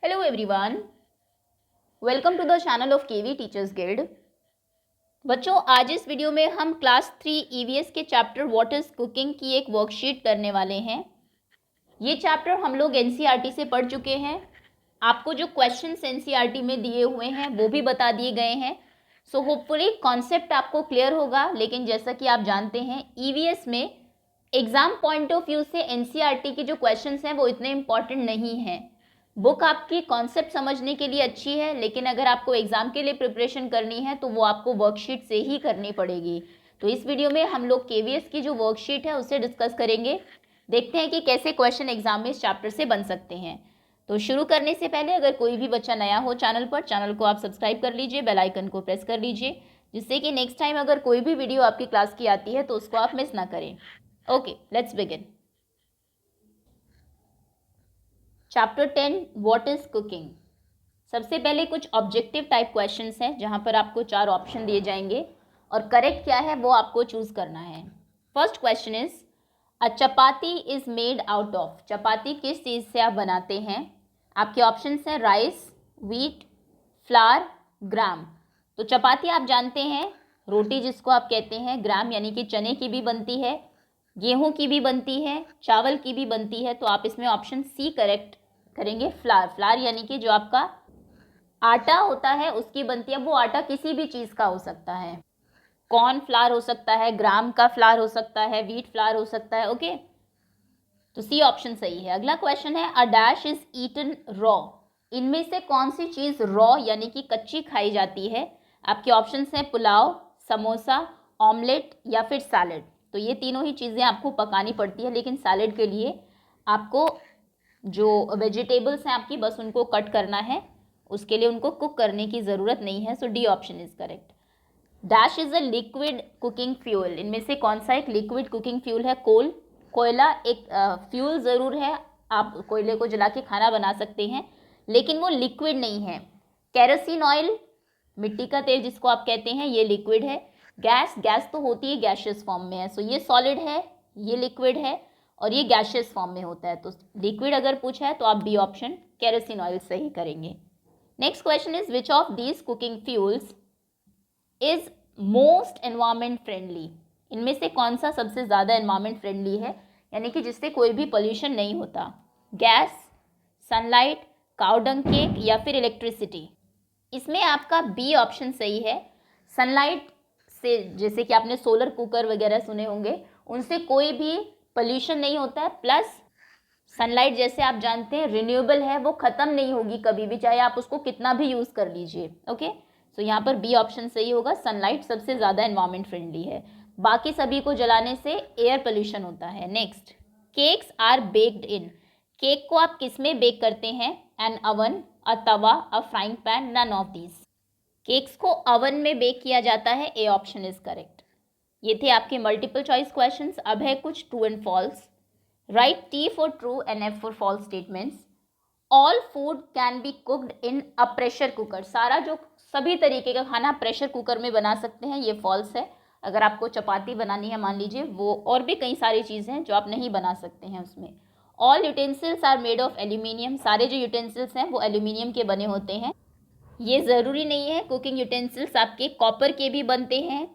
Hello everyone, welcome to the channel of KV Teachers Guild। बच्चों, आज इस video में हम क्लास 3 EVS के चैप्टर व्हाट इज कुकिंग की एक वर्कशीट करने वाले हैं। ये चैप्टर हम लोग NCERT से पढ़ चुके हैं। आपको जो क्वेश्चंस NCERT में दिए हुए हैं वो भी बता दिए गए हैं। सो होपफुली कॉन्सेप्ट आपको क्लियर होगा। लेकिन जैसा कि आप जानते हैं EVS में एग्जाम पॉइंट ऑफ व्यू से NCERT के जो क्वेश्चंस हैं वो इतने इंपॉर्टेंट नहीं हैं। बुक आपकी कॉन्सेप्ट समझने के लिए अच्छी है, लेकिन अगर आपको एग्जाम के लिए प्रिपरेशन करनी है तो वो आपको वर्कशीट से ही करनी पड़ेगी। तो इस वीडियो में हम लोग KVS की जो वर्कशीट है उससे डिस्कस करेंगे। देखते हैं कि कैसे क्वेश्चन एग्जाम में इस चैप्टर से बन सकते हैं। तो शुरू करने से पहले अगर कोई भी बच्चा नया हो चैनल पर, चैनल को आप सब्सक्राइब कर लीजिए, बेल आइकन को प्रेस कर लीजिए, जिससे कि नेक्स्ट टाइम अगर कोई भी वीडियो आपकी क्लास की आती है तो उसको आप मिस ना करें। Okay, let's begin. Chapter 10 what is cooking. सबसे पहले कुछ ऑब्जेक्टिव टाइप क्वेश्चंस हैं जहां पर आपको 4 ऑप्शन दिए जाएंगे और करेक्ट क्या है वो आपको चूज करना है। First question is a chapati is made out of. Chapati किस चीज़ से आप बनाते हैं? आपके ऑप्शंस हैं राइस, व्हीट, फ्लावर, ग्राम। तो चपाती आप जानते हैं रोटी जिसको आप कहते हैं, ग्राम यानी कि चने की भी बनती है, गेहूं की भी बनती है, चावल की भी बनती है। तो आप इसमें ऑप्शन सी करेक्ट करेंगे। फ्लावर, फ्लावर यानी कि जो आपका आटा होता है उसकी बनती है। वो आटा किसी भी चीज़ का हो सकता है, कॉर्न फ्लावर हो सकता है, ग्राम का फ्लावर हो सकता है, व्हीट फ्लावर हो सकता है। ओके, तो सी ऑप्शन सही है। अगला क्वेश्चन है a dash is eaten raw. इनमें से कौन सी चीज़ रॉ यानी कि कच्ची खाई जाती है? आपके ऑप्शंस हैं पुलाव, समोसा, ऑमलेट या फिर सैलेड। तो ये तीनों ही चीज़ें आपको पकानी पड़ती है, लेकिन सैलेड के लिए आपको जो वेजिटेबल्स हैं आपकी बस उनको कट करना है, उसके लिए उनको कुक करने की ज़रूरत नहीं है। So D option is correct. Dash is a liquid cooking fuel. इनमें से कौन सा एक लिक्विड कुकिंग फ्यूल है? कोल, कोयला एक फ्यूल ज़रूर है, आप कोयले को जला के खाना बना सकते हैं, लेकिन वो लिक्विड नहीं है। केरोसिन ऑयल, मिट्टी का तेल जिसको आप कहते हैं, ये लिक्विड है। गैस, गैस तो होती है गैशियस फॉर्म में है, सो ये सॉलिड है, ये लिक्विड है और ये गैशियस फॉर्म में होता है। तो लिक्विड अगर पूछा है तो आप बी ऑप्शन केरोसिन ऑयल सही करेंगे। Next question is which of these cooking fuels is most environment friendly. इनमें से कौन सा सबसे ज़्यादा एनवायरमेंट फ्रेंडली है, यानी कि जिससे कोई भी पोल्यूशन नहीं होता? Gas, sunlight, cow dung cake या फिर इलेक्ट्रिसिटी। इसमें आपका बी ऑप्शन सही है। सनलाइट से, जैसे कि आपने सोलर कुकर वगैरह सुने होंगे, उनसे कोई भी पोल्यूशन नहीं होता है। प्लस सनलाइट जैसे आप जानते हैं रिन्यूएबल है, वो ख़त्म नहीं होगी कभी भी, चाहे आप उसको कितना भी यूज़ कर लीजिए। ओके, सो यहाँ पर बी ऑप्शन सही होगा। सनलाइट सबसे ज़्यादा एनवायरमेंट फ्रेंडली है, बाकी सभी को जलाने से एयर पोल्यूशन होता है। Next, cakes are baked in. Cake को आप किस में बेक करते हैं? An oven, a tawa, a frying pan, none of these. Cakes को अवन में बेक किया जाता है, ए ऑप्शन इज करेक्ट। ये थे आपके मल्टीपल चॉइस क्वेश्चंस। अब है कुछ true and false. Write T for true and F for false statements. All food can be cooked in a pressure cooker. सारा जो सभी तरीके का खाना प्रेशर कुकर में बना सकते हैं, ये फॉल्स है। अगर आपको चपाती बनानी है मान लीजिए, वो और भी कई सारी चीज़ें हैं जो आप नहीं बना सकते हैं उसमें। All utensils are made of aluminium. सारे जो यूटेंसिल्स हैं वो एल्यूमिनियम के बने होते हैं। ये ज़रूरी नहीं है, कुकिंग यूटेंसिल्स आपके कॉपर के भी बनते हैं,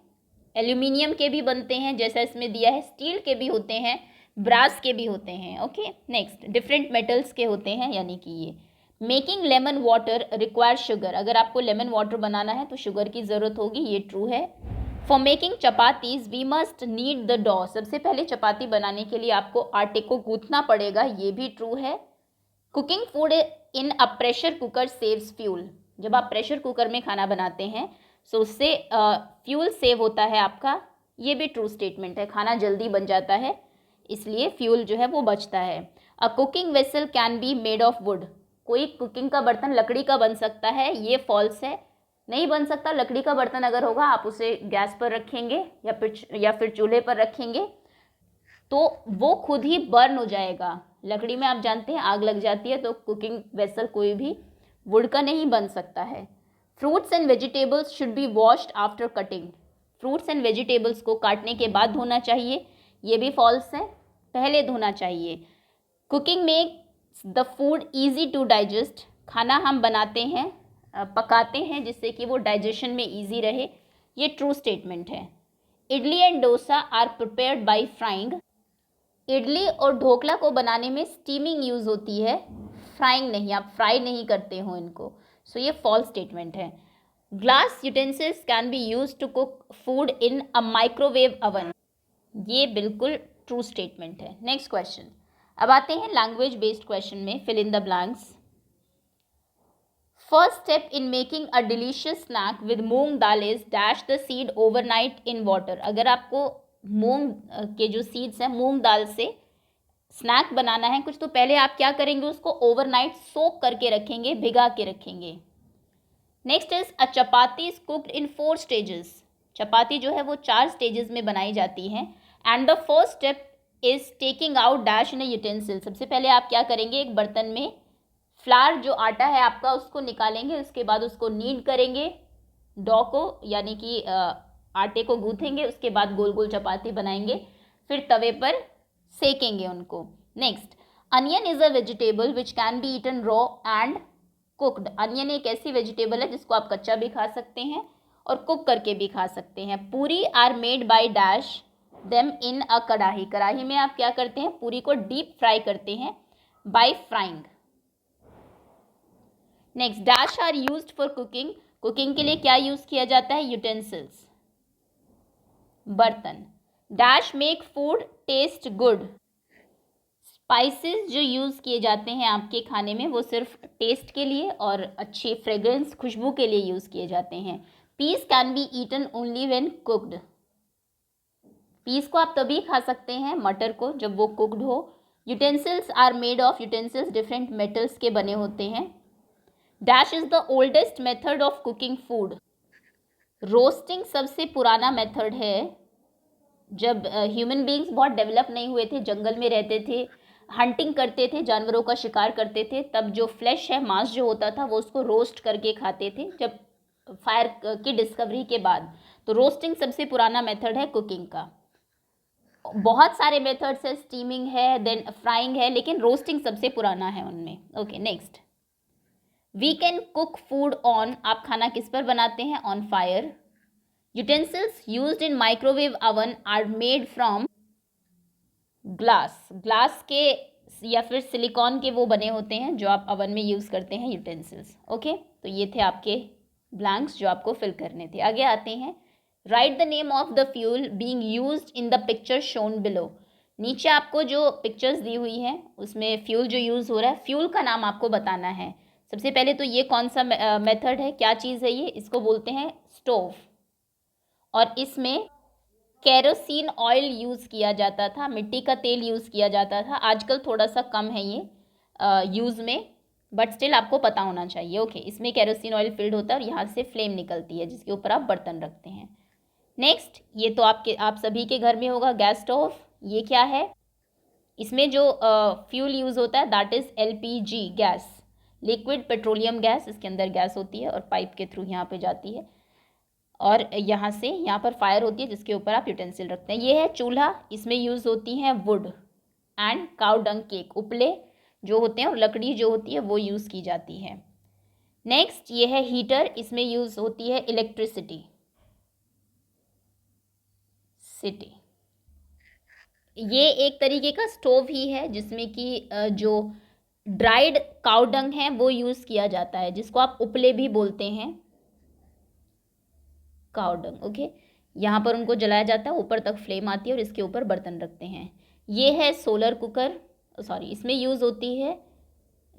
एल्यूमिनियम के भी बनते हैं जैसा इसमें दिया है, स्टील के भी होते हैं, ब्रास के भी होते हैं। ओके, नेक्स्ट, डिफरेंट मेटल्स के होते हैं, यानी कि ये। Making lemon water require sugar. अगर आपको लेमन वाटर बनाना है तो शुगर की ज़रूरत होगी, ये ट्रू है। For making chapatis we must need the dough. सबसे पहले चपाती बनाने के लिए आपको आटे को गूंथना पड़ेगा, ये भी ट्रू है। Cooking food in a pressure cooker saves fuel. जब आप प्रेशर कुकर में खाना बनाते हैं सो उससे फ्यूल सेव होता है आपका, ये भी ट्रू स्टेटमेंट है। खाना जल्दी बन जाता है, इसलिए फ्यूल जो है वो बचता है। A cooking vessel can be made of wood. कोई कुकिंग का बर्तन लकड़ी का बन सकता है, ये फॉल्स है। नहीं बन सकता। लकड़ी का बर्तन अगर होगा आप उसे गैस पर रखेंगे या फिर चूल्हे पर रखेंगे तो वो खुद ही बर्न हो जाएगा। लकड़ी में आप जानते हैं आग लग जाती है, तो कुकिंग वेसल कोई भी वुड का नहीं बन सकता है। Fruits and vegetables should be washed after cutting. Fruits and vegetables को काटने के बाद धोना चाहिए, ये भी फॉल्स है, पहले धोना चाहिए। Cooking makes the food easy to digest. खाना हम बनाते हैं, पकाते हैं जिससे कि वो डाइजेशन में इजी रहे, ये ट्रू स्टेटमेंट है। Idli and dosa are prepared by frying. Idli और ढोकला को बनाने में स्टीमिंग यूज़ होती है, फ्राइंग नहीं, आप फ्राई नहीं करते हो इनको, सो ये फॉल्स स्टेटमेंट है। Glass utensils can be use to cook food in a microwave oven, ये बिल्कुल ट्रू स्टेटमेंट है। नेक्स्ट क्वेश्चन, अब आते हैं लैंग्वेज बेस्ड क्वेश्चन में, fill in the blanks. First step in making a delicious snack with moong dal is dash the seed overnight in water. अगर आपको मूंग के जो सीड्स हैं मूंग दाल से स्नैक बनाना है कुछ, तो पहले आप क्या करेंगे, उसको ओवरनाइट सोक करके रखेंगे, भिगा के रखेंगे। Next is a chapati is cooked in 4 stages. Chapati जो है वो 4 स्टेजेस में बनाई जाती है। And the first step is taking out dash in a utensil. सबसे पहले आप क्या करेंगे, एक बर्तन में फ्लार जो आटा है आपका उसको निकालेंगे, उसके बाद उसको नीड करेंगे डो को, यानी कि आटे को गूँथेंगे, उसके बाद गोल गोल चपाती बनाएंगे, फिर तवे पर सेकेंगे उनको। Next, onion is a vegetable which can be eaten raw and cooked. Onion एक ऐसी वेजिटेबल है जिसको आप कच्चा भी खा सकते हैं और कुक करके भी खा सकते हैं। Puri are made by dash them in a kadhai. कढ़ाई में आप क्या करते हैं, पूरी को डीप फ्राई करते हैं by frying. Next, dash are used for cooking. Cooking के लिए क्या यूज़ किया जाता है, यूटेंसिल्स, बर्तन। Dash make food taste good. Spices जो यूज़ किए जाते हैं आपके खाने में वो सिर्फ टेस्ट के लिए और अच्छी फ्रेग्रेंस, खुशबू के लिए यूज़ किए जाते हैं। Peas can be eaten only when cooked. Peas को आप तभी खा सकते हैं, मटर को, जब वो कुक्ड हो। Utensils are made of, utensils different metals के बने होते हैं। Dash is the oldest method of cooking food. Roasting सबसे पुराना मेथड है। जब ह्यूमन बींग्स बहुत डेवलप नहीं हुए थे, जंगल में रहते थे, हंटिंग करते थे, जानवरों का शिकार करते थे, तब जो फ्लैश है, मांस जो होता था, वो उसको रोस्ट करके खाते थे जब फायर की डिस्कवरी के बाद। तो रोस्टिंग सबसे पुराना मेथड है कुकिंग का। बहुत सारे मेथड्स है, स्टीमिंग है, देन फ्राइंग है, लेकिन रोस्टिंग सबसे पुराना है उनमें। Okay, next, we can cook food on. आप खाना किस पर बनाते हैं, on fire. Utensils used in microwave oven are made from glass. Glass के या फिर सिलिकॉन के वो बने होते हैं जो आप अवन में यूज़ करते हैं, यूटेंसिल्स। ओके, तो ये थे आपके ब्लैंक्स जो आपको फिल करने थे। आगे आते हैं, right the name of the fuel being used in the picture shown below. नीचे आपको जो पिक्चर्स दी हुई हैं उसमें फ्यूल जो यूज़ हो रहा है, फ्यूल का नाम आपको बताना है। सबसे पहले तो ये कौन सा मेथड है, क्या चीज़ है ये, इसको बोलते हैं स्टोव। और इसमें केरोसिन ऑयल यूज़ किया जाता था, मिट्टी का तेल यूज़ किया जाता था। आजकल थोड़ा सा कम है ये यूज़ में, बट स्टिल आपको पता होना चाहिए। ओके, इसमें केरोसिन ऑयल फिल्ड होता है और यहाँ से फ्लेम निकलती है जिसके ऊपर आप बर्तन रखते हैं। नेक्स्ट, ये तो आप सभी के घर में होगा, गैस स्टोव। ये क्या है, इसमें जो फ्यूल यूज़ होता है that is LPG gas, liquid petroleum gas. इसके अंदर गैस होती है और पाइप के थ्रू यहाँ पे जाती है और यहाँ से यहाँ पर फायर होती है जिसके ऊपर आप यूटेंसिल रखते हैं। ये है चूल्हा, इसमें यूज़ होती हैं would and cow Dang cake, उपले जो होते हैं और लकड़ी जो होती है वो यूज़ की जाती है। नेक्स्ट, ये है हीटर, इसमें यूज़ होती है इलेक्ट्रिसिटी। ये एक तरीके का स्टोव ही है जिसमें कि जो ड्राइड काउ डंग है वो यूज़ किया जाता है, जिसको आप उपले भी बोलते हैं, काउ डंग। ओके, यहाँ पर उनको जलाया जाता है, ऊपर तक फ्लेम आती है और इसके ऊपर बर्तन रखते हैं। ये है सोलर कुकर, सॉरी, इसमें यूज़ होती है,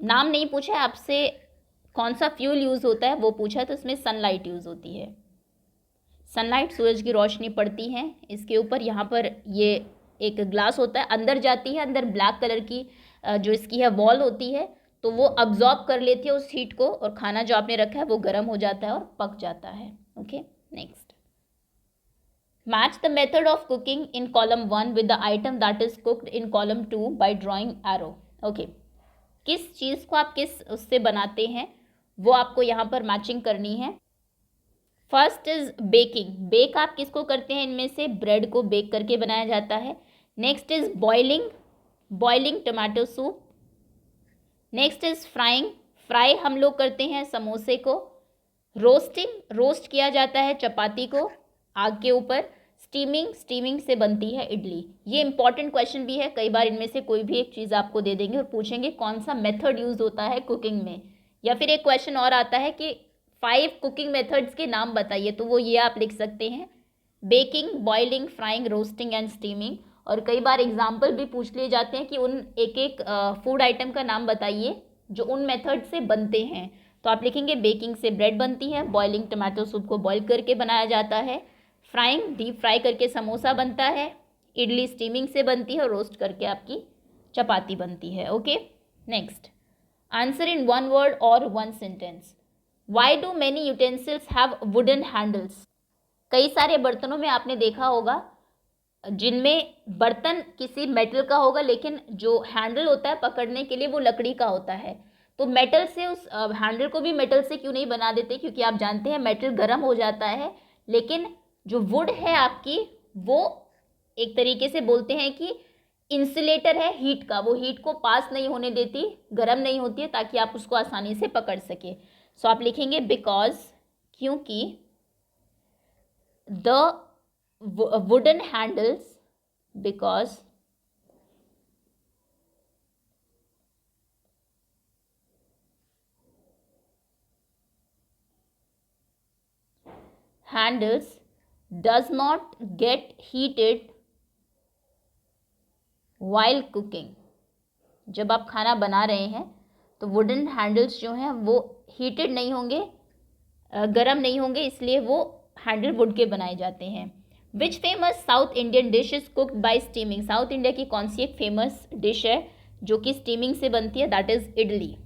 नाम नहीं पूछा है आपसे, कौन सा फ्यूल यूज़ होता है वो पूछा है, तो इसमें सनलाइट यूज़ होती है। सनलाइट, सूरज की रोशनी पड़ती है इसके ऊपर। यहाँ पर ये एक ग्लास होता है, अंदर जाती है, अंदर ब्लैक कलर की जो इसकी है वॉल होती है, तो वो अब्जॉर्ब कर लेती है उस हीट को और खाना जो आपने रखा है वो गर्म हो जाता है और पक जाता है। Okay, next, match the method of cooking in column 1 with the item that is cooked in column 2 bye drawing arrow. Okay, किस चीज़ को आप किस उससे बनाते हैं वो आपको यहाँ पर मैचिंग करनी है। फर्स्ट इज बेकिंग, बेक आप किसको करते हैं, इनमें से ब्रेड को बेक करके बनाया जाता है। Next is boiling, boiling tomato soup. Next is frying, fry हम लोग करते हैं समोसे को। रोस्टिंग, रोस्ट किया जाता है चपाती को आग के ऊपर। स्टीमिंग, स्टीमिंग से बनती है इडली। ये इंपॉर्टेंट क्वेश्चन भी है, कई बार इनमें से कोई भी एक चीज़ आपको दे देंगे और पूछेंगे कौन सा मेथड यूज होता है कुकिंग में। या फिर एक क्वेश्चन और आता है कि 5 कुकिंग मेथड्स के नाम बताइए, तो वो ये आप लिख सकते हैं, baking, boiling, frying, roasting and steaming. और कई बार एग्जाम्पल भी पूछ लिए जाते हैं कि उन एक एक फूड आइटम का नाम बताइए जो उन मेथड से बनते हैं। तो आप लिखेंगे बेकिंग से ब्रेड बनती है, बॉइलिंग टमाटो सूप को बॉईल करके बनाया जाता है, फ्राइंग डीप फ्राई करके समोसा बनता है, इडली स्टीमिंग से बनती है और रोस्ट करके आपकी चपाती बनती है। Okay, next, answer in 1 word और 1 sentence. Why do many utensils have wooden handles? कई सारे बर्तनों में आपने देखा होगा जिनमें बर्तन किसी मेटल का होगा, लेकिन जो हैंडल होता है पकड़ने के लिए वो लकड़ी का होता है। तो मेटल से उस हैंडल को भी मेटल से क्यों नहीं बना देते? क्योंकि आप जानते हैं मेटल गर्म हो जाता है, लेकिन जो वुड है आपकी, वो एक तरीके से बोलते हैं कि इंसुलेटर है हीट का, वो हीट को पास नहीं होने देती, गर्म नहीं होती है, ताकि आप उसको आसानी से पकड़ सके। सो आप लिखेंगे बिकॉज, क्योंकि the wooden handles, because handles does not get heated while cooking। जब आप खाना बना रहे हैं तो वुडन हैंडल्स जो हैं वो हीटेड नहीं होंगे, गर्म नहीं होंगे, इसलिए वो हैंडल वुड के बनाए जाते हैं। Which famous south Indian dish is cooked bye steaming? South India की कौन सी एक फेमस डिश है जो कि स्टीमिंग से बनती है? That is idli.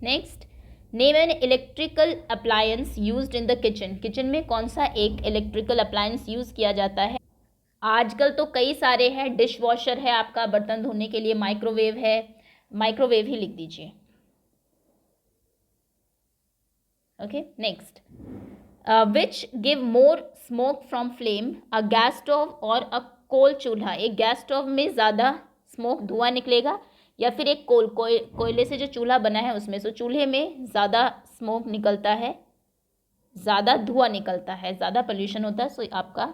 Next, name an electrical appliance used in the kitchen. Kitchen में कौन सा एक इलेक्ट्रिकल अप्लायंस यूज़ किया जाता है? आजकल तो कई सारे हैं, डिश वॉशर है आपका बर्तन धोने के लिए, माइक्रोवेव है, माइक्रोवेव ही लिख दीजिए। Okay, next, which give more smoke from flame, a gas stove और अ कोल चूल्हा? एक गैस स्टोव में ज़्यादा स्मोक धुआं निकलेगा, या फिर एक कोयले से जो चूल्हा बना है उसमें। सो चूल्हे में ज़्यादा स्मोक निकलता है, ज़्यादा धुआं निकलता है, ज़्यादा पोल्यूशन होता है। सो आपका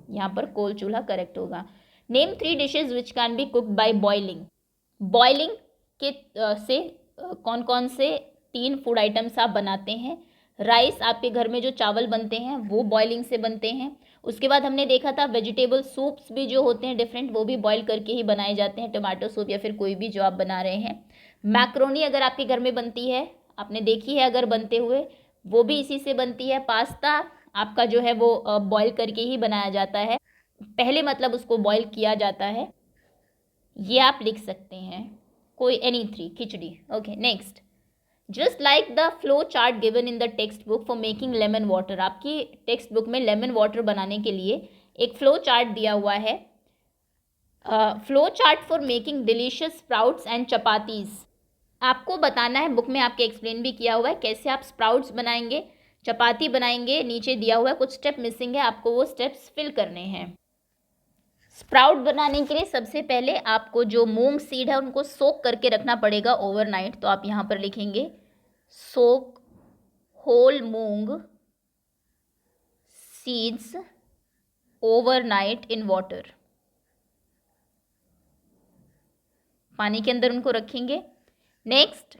यहाँ पर कोल चूल्हा करेक्ट होगा। Name 3 dishes which can be cooked by boiling. Boiling के से कौन कौन से 3 फूड आइटम्स आप बनाते हैं? राइस, आपके घर में जो चावल बनते हैं वो बॉइलिंग से बनते हैं। उसके बाद हमने देखा था वेजिटेबल सूप्स भी जो होते हैं डिफरेंट, वो भी बॉईल करके ही बनाए जाते हैं, टमाटो सूप या फिर कोई भी जो आप बना रहे हैं। मैक्रोनी अगर आपके घर में बनती है, आपने देखी है अगर बनते हुए, वो भी इसी से बनती है। पास्ता आपका जो है वो बॉईल करके ही बनाया जाता है, पहले मतलब उसको बॉईल किया जाता है। ये आप लिख सकते हैं, कोई any 3, khichdi. Okay, next, just like the flow chart given in the text book for making lemon water. आपकी टेक्स्ट बुक में लेमन वाटर बनाने के लिए एक फ्लो चार्ट दिया हुआ है। Flow chart for making delicious sprouts and chapatis. आपको बताना है, बुक में आपके एक्सप्लेन भी किया हुआ है कैसे आप स्प्राउट्स बनाएंगे, चपाती बनाएंगे, नीचे दिया हुआ है कुछ स्टेप मिसिंग है, आपको वो स्टेप्स फिल करने हैं। स्प्राउट बनाने के लिए सबसे पहले आपको जो मूंग सीड है उनको सोक करके रखना पड़ेगा ओवरनाइट। तो आप यहाँ पर लिखेंगे soak whole moong seeds overnight in water. पानी के अंदर उनको रखेंगे। नेक्स्ट,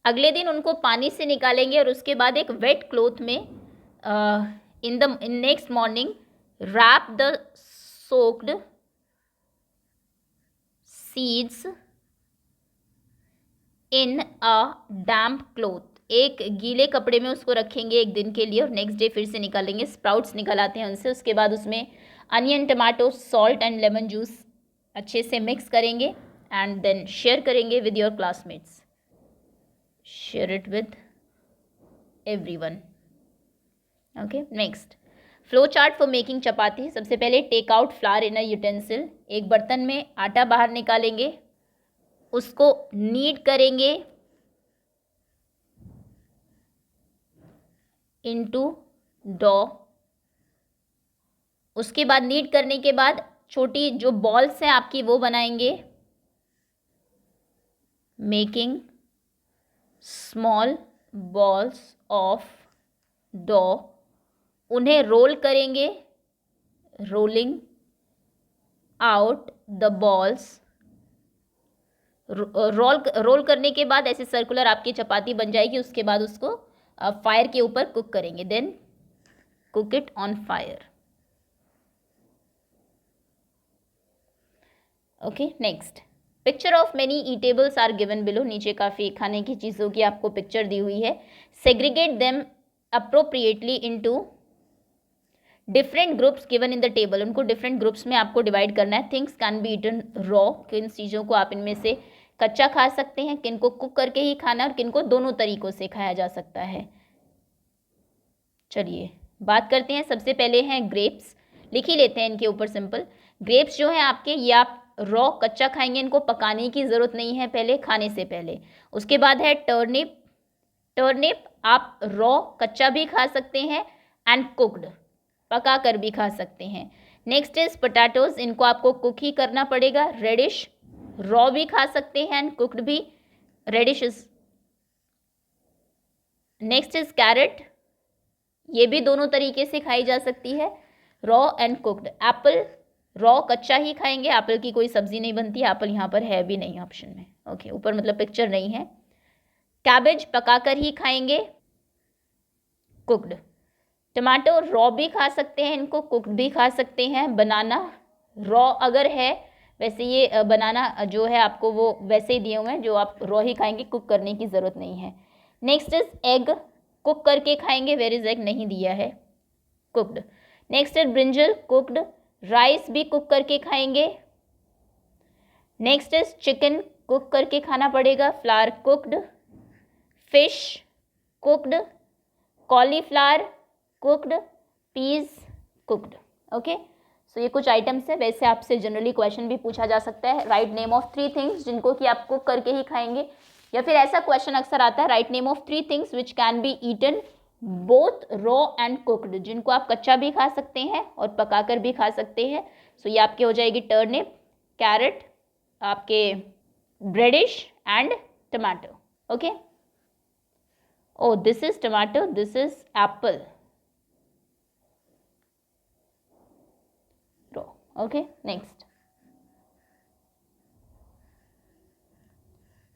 अगले दिन उनको पानी से निकालेंगे और उसके बाद एक वेट क्लॉथ में in next morning wrap the soaked seeds in a damp cloth। एक गीले कपड़े में उसको रखेंगे एक दिन के लिए और नेक्स्ट डे फिर से निकालेंगे, स्प्राउट्स निकल आते हैं उनसे। उसके बाद उसमें onion, tomato, salt and lemon juice अच्छे से मिक्स करेंगे एंड देन शेयर करेंगे with your classmates. Share it with everyone. Okay, next, flow chart for making chapati. सबसे पहले take out flour in a utensil. एक बर्तन में आटा बाहर निकालेंगे, उसको नीड करेंगे इनटू डो। उसके बाद नीड करने के बाद छोटी जो बॉल्स हैं आपकी वो बनाएंगे, making small balls of dough, उन्हें रोल करेंगे, rolling out the balls, roll करने के बाद ऐसे सर्कुलर आपकी चपाती बन जाएगी, उसके बाद उसको फायर के ऊपर कुक करेंगे, then cook it on fire. Okay, next, picture of many eatables are given below, नीचे काफ़ी खाने की चीज़ों की आपको पिक्चर दी हुई है। Segregate them appropriately into different groups given in the table, उनको डिफरेंट ग्रुप्स में आपको डिवाइड करना है। Things can be eaten raw, किन चीज़ों को आप इनमें से कच्चा खा सकते हैं, किन को कुक करके ही खाना और किन को दोनों तरीक़ों से खाया जा सकता है। चलिए बात करते हैं, सबसे पहले हैं ग्रेप्स, लिख ही लेते हैं इनके ऊपर सिंपल। ग्रेप्स जो हैं आपके, ये आप रॉ कच्चा खाएंगे, इनको पकाने की ज़रूरत नहीं है पहले, खाने से पहले। उसके बाद है टर्निप, टर्निप आप रॉ कच्चा भी खा सकते हैं एंड कुक्ड, पका कर भी खा सकते हैं। नेक्स्ट इज पोटैटोज, इनको आपको कुक ही करना पड़ेगा। रेडिश, रॉ भी खा सकते हैं एंड कुक्ड भी, radish is. Next is carrot, ये भी दोनों तरीके से खाई जा सकती है, raw and cooked. Apple, raw कच्चा ही खाएंगे, एप्पल की कोई सब्जी नहीं बनती, एप्पल यहाँ पर है भी नहीं ऑप्शन में, ओके ऊपर मतलब पिक्चर नहीं है। कैबेज पकाकर ही खाएंगे, कुक्ड। टमाटो रॉ भी खा सकते हैं, इनको कुक्ड भी खा सकते हैं। बनाना रॉ अगर है, वैसे ये बनाना जो है आपको वो वैसे ही दिए हुए हैं, जो आप रॉ ही खाएंगे, कुक करने की ज़रूरत नहीं है। नेक्स्ट इज एग, कुक करके खाएंगे, वेर इज एग नहीं दिया है, cooked. Next is brinjal, cooked. Rice भी कुक करके खाएंगे। नेक्स्ट इज चिकन, कुक करके खाना पड़ेगा, flower cooked. Fish cooked, cauliflower cooked, peas cooked. Okay, so ये कुछ आइटम्स है, वैसे आपसे जनरली क्वेश्चन भी पूछा जा सकता है, राइट नेम ऑफ 3 थिंग्स जिनको कि आप कुक करके ही खाएंगे, या फिर ऐसा क्वेश्चन अक्सर आता है, write name of 3 things which can be eaten both raw and cooked, जिनको आप कच्चा भी खा सकते हैं और पकाकर भी खा सकते हैं। सो ये आपके हो जाएगी टर्निप, कैरेट, आपके radish and tomato. Okay, oh this is tomato, this is apple, raw. Okay, next,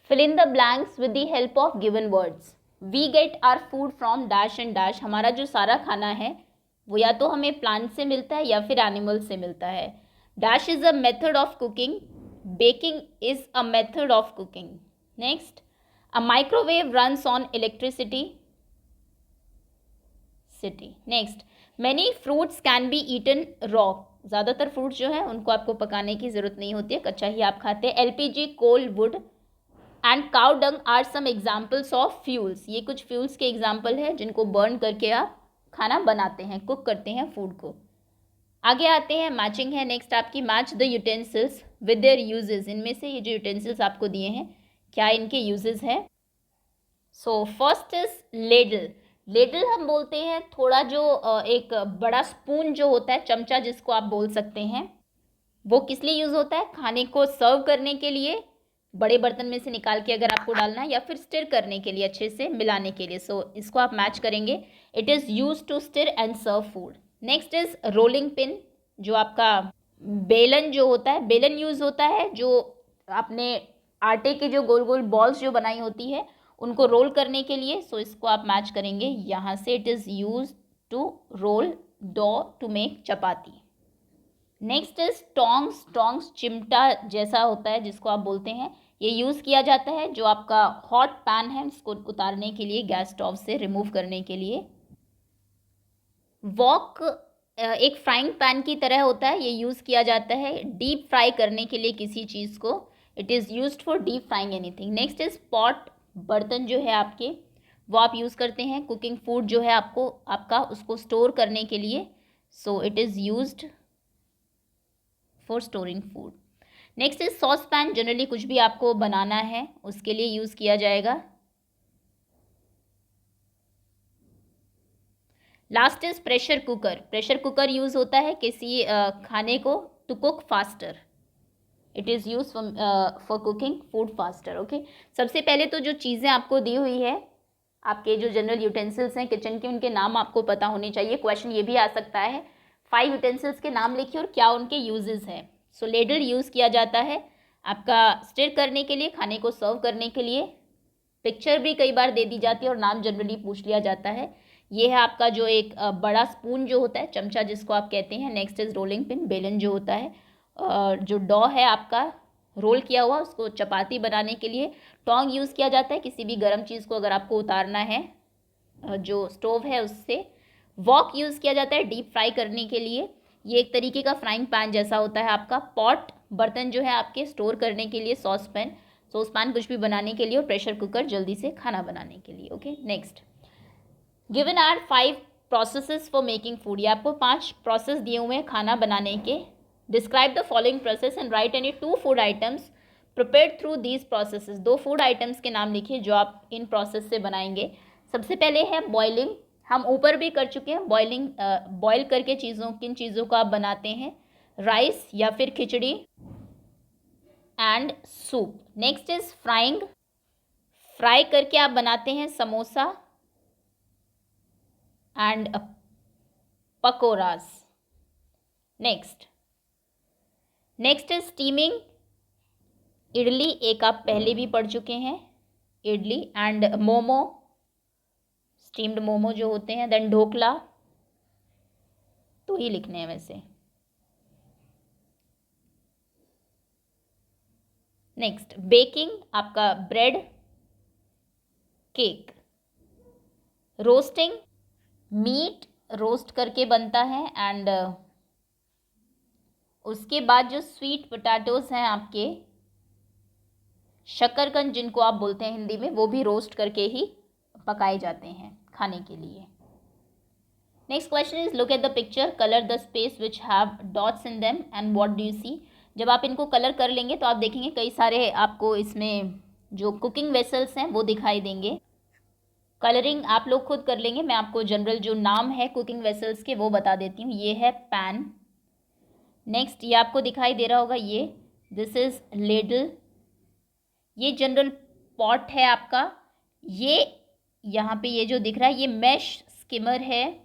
fill in the blanks with the help of given words. We get our food from dash and dash, हमारा जो सारा खाना है वो या तो हमें plant से मिलता है या फिर एनिमल से मिलता है। Dash is a method of cooking, baking is a method of cooking. Next, a microwave runs on electricity, city. Next, many fruits can be eaten raw, ज़्यादातर फ्रूट्स जो है उनको आपको पकाने की ज़रूरत नहीं होती है, कच्चा ही आप खाते हैं। LPG, coal, wood and cow dung are some examples of fuels, ये कुछ फ्यूल्स के एग्जाम्पल है जिनको बर्न करके आप खाना बनाते हैं, कुक करते हैं फूड को। आगे आते हैं, मैचिंग है नेक्स्ट आपकी। Match the utensils with their uses, इनमें से ये जो यूटेंसिल्स आपको दिए हैं क्या इनके यूजेस हैं। So first is ladle, ladle हम बोलते हैं थोड़ा जो एक बड़ा स्पून जो होता है, चमचा जिसको आप बोल सकते हैं, वो किस लिए यूज़ होता है, खाने को सर्व करने के लिए, बड़े बर्तन में से निकाल के अगर आपको डालना है, या फिर स्टिर करने के लिए, अच्छे से मिलाने के लिए। सो इसको आप मैच करेंगे, it is use to stir and serve food. Next is rolling pin, जो आपका बेलन जो होता है, बेलन यूज़ होता है जो आपने आटे के जो गोल गोल बॉल्स जो बनाई होती है उनको रोल करने के लिए। सो इसको आप मैच करेंगे यहाँ से, it is use to roll dough to make chapati. Next is tongs, tongs चिमटा जैसा होता है जिसको आप बोलते हैं, ये यूज़ किया जाता है जो आपका हॉट पैन है उसको उतारने के लिए, गैस स्टोव से रिमूव करने के लिए। वॉक एक फ्राइंग पैन की तरह होता है, ये यूज़ किया जाता है डीप फ्राई करने के लिए किसी चीज़ को, it is used for deep frying anything. Next is pot, बर्तन जो है आपके वो आप यूज़ करते हैं कुकिंग फूड जो है आपको आपका उसको स्टोर करने के लिए। So it is used for storing food. Next is sauce pan, generally कुछ भी आपको बनाना है उसके लिए यूज़ किया जाएगा। Last is pressure cooker, pressure cooker use होता है किसी खाने को to cook faster, it is use for cooking food faster. Okay, सबसे पहले तो जो चीज़ें आपको दी हुई है आपके जो जनरल यूटेंसिल्स हैं किचन के, उनके नाम आपको पता होने चाहिए। क्वेश्चन ये भी आ सकता है 5 यूटेंसिल्स के नाम लिखिए और क्या उनके यूजेस हैं। सो लेडल यूज़ किया जाता है आपका स्टिर करने के लिए, खाने को सर्व करने के लिए। पिक्चर भी कई बार दे दी जाती है और नाम जनरली पूछ लिया जाता है। ये है आपका जो एक बड़ा स्पून जो होता है, चमचा जिसको आप कहते हैं। नेक्स्ट इज रोलिंग पिन, बेलन जो होता है। जो डॉ है आपका रोल किया हुआ, उसको चपाती बनाने के लिए। टोंग यूज़ किया जाता है किसी भी गर्म चीज़ को अगर आपको उतारना है जो स्टोव है उससे। वॉक यूज़ किया जाता है डीप फ्राई करने के लिए। ये एक तरीके का फ्राइंग पैन जैसा होता है आपका। पॉट, बर्तन जो है आपके स्टोर करने के लिए। सॉस पैन कुछ भी बनाने के लिए। और प्रेशर कुकर जल्दी से खाना बनाने के लिए। Okay, next given are 5 processes for making food. ये आपको 5 प्रोसेस दिए हुए हैं खाना बनाने के। Describe the following process and right any 2 food items prepared through these processes. 2 food items के नाम लिखिए जो आप इन प्रोसेस से बनाएंगे। सबसे पहले है बॉइलिंग, हम ऊपर भी कर चुके हैं बॉइलिंग। बॉयल करके किन चीज़ों को आप बनाते हैं, राइस या फिर khichdi and soup. Next is frying, fry करके आप बनाते हैं samosa and pakoras. Next is steaming, idli एक आप पहले भी पढ़ चुके हैं, इडली एंड मोमो, स्टीम्ड मोमो जो होते हैं। देन ढोकला, तो ही लिखने हैं वैसे। नेक्स्ट बेकिंग, आपका bread, cake. Roasting, meat roast करके बनता है। एंड उसके बाद जो स्वीट पोटैटोज हैं आपके, शकरकंद जिनको आप बोलते हैं हिंदी में, वो भी रोस्ट करके ही पकाए जाते हैं खाने के लिए। Next question is look at the picture, colour the space which have dots in them and what do you see. जब आप इनको कलर कर लेंगे तो आप देखेंगे कई सारे आपको इसमें जो कुकिंग वेसल्स हैं वो दिखाई देंगे। कलरिंग आप लोग खुद कर लेंगे, मैं आपको जनरल जो नाम है कुकिंग वेसल्स के वो बता देती हूँ। ये है पैन। नेक्स्ट ये आपको दिखाई दे रहा होगा, ये दिस इज लेडल। ये जनरल पॉट है आपका। ये यहाँ पे ये जो दिख रहा है ये मैश स्किमर है।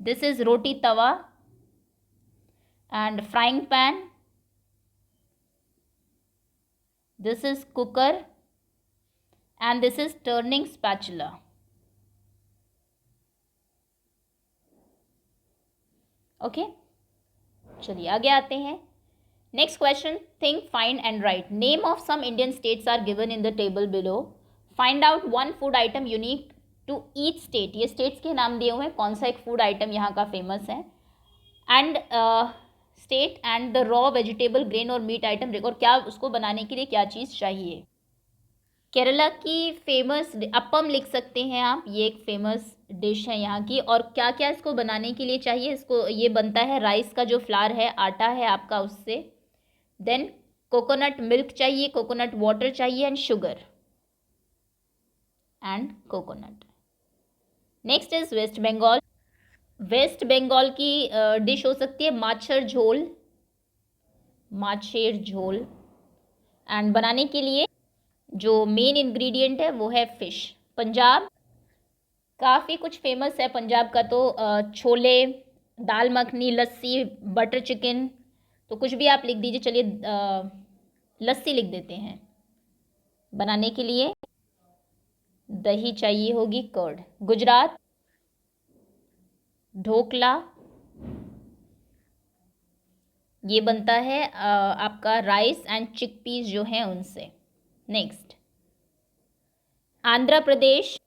This is roti tawa and frying pan. This is cooker and this is turning spatula. Okay, चलिए आगे आते हैं। Next question, think, find and write. Name of some Indian states are given in the table below. Find out 1 food item unique to each state. ये states के नाम दिए हुए हैं, कौन सा एक फूड आइटम यहाँ का फेमस है। And state and the raw vegetable, grain और मीट आइटम, और क्या उसको बनाने के लिए क्या चीज़ चाहिए। केरला की फेमस अप्पम लिख सकते हैं आप, ये एक फेमस डिश है यहाँ की। और क्या क्या इसको बनाने के लिए चाहिए, इसको ये बनता है राइस का जो फ्लावर है, आटा है आपका उससे। देन कोकोनट मिल्क चाहिए, कोकोनट वाटर चाहिए and sugar and coconut. Next is West Bengal. West Bengal की डिश हो सकती है माछेर झोल। एंड बनाने के लिए जो मेन इंग्रेडिएंट है वो है फिश। पंजाब काफ़ी कुछ फेमस है पंजाब का, तो छोले, दाल मखनी, लस्सी, बटर चिकन, तो कुछ भी आप लिख दीजिए। चलिए लस्सी लिख देते हैं। बनाने के लिए दही चाहिए होगी, कर्ड। गुजरात ढोकला, ये बनता है आपका राइस एंड चिकपीस जो हैं उनसे। नेक्स्ट आंध्र प्रदेश,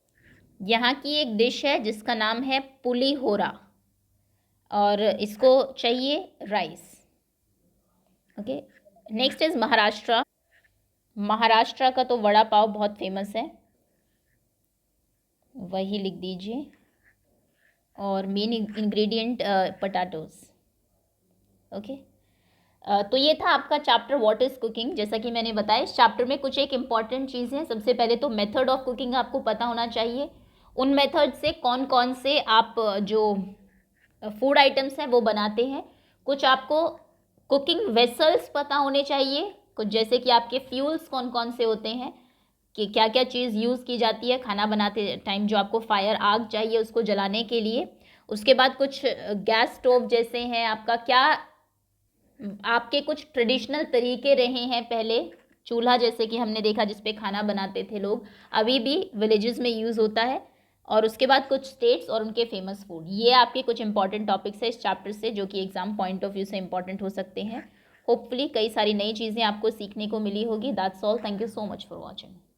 यहाँ की एक डिश है जिसका नाम है पुलीहोरा और इसको चाहिए rice. Okay, next is Maharashtra. Maharashtra का तो वड़ा पाव बहुत फेमस है, वही लिख दीजिए। और मेन इंग्रेडिएंट पोटैटोज। ओके, तो ये था आपका चैप्टर व्हाट इज़ कुकिंग। जैसा कि मैंने बताया इस चैप्टर में कुछ एक इम्पॉर्टेंट चीज़ें, सबसे पहले तो मेथड ऑफ कुकिंग आपको पता होना चाहिए। उन मेथड से कौन कौन से आप जो फूड आइटम्स हैं वो बनाते हैं। कुछ आपको कुकिंग वेसल्स पता होने चाहिए, कुछ जैसे कि आपके फ्यूल्स कौन कौन से होते हैं, कि क्या क्या चीज़ यूज़ की जाती है खाना बनाते टाइम, जो आपको फायर आग चाहिए उसको जलाने के लिए। उसके बाद कुछ गैस स्टोव जैसे हैं, आपका क्या आपके कुछ ट्रेडिशनल तरीके रहे हैं पहले, चूल्हा जैसे कि हमने देखा जिस पे खाना बनाते थे लोग, अभी भी विलेजेस में यूज़ होता है। और उसके बाद कुछ स्टेट्स और उनके फेमस फूड। ये आपके कुछ इंपॉर्टेंट टॉपिक्स है इस चैप्टर से, जो कि एग्जाम पॉइंट ऑफ व्यू से इंपॉर्टेंट हो सकते हैं। होपफुली कई सारी नई चीज़ें आपको सीखने को मिली होगी। That's all, thank you so much for watching.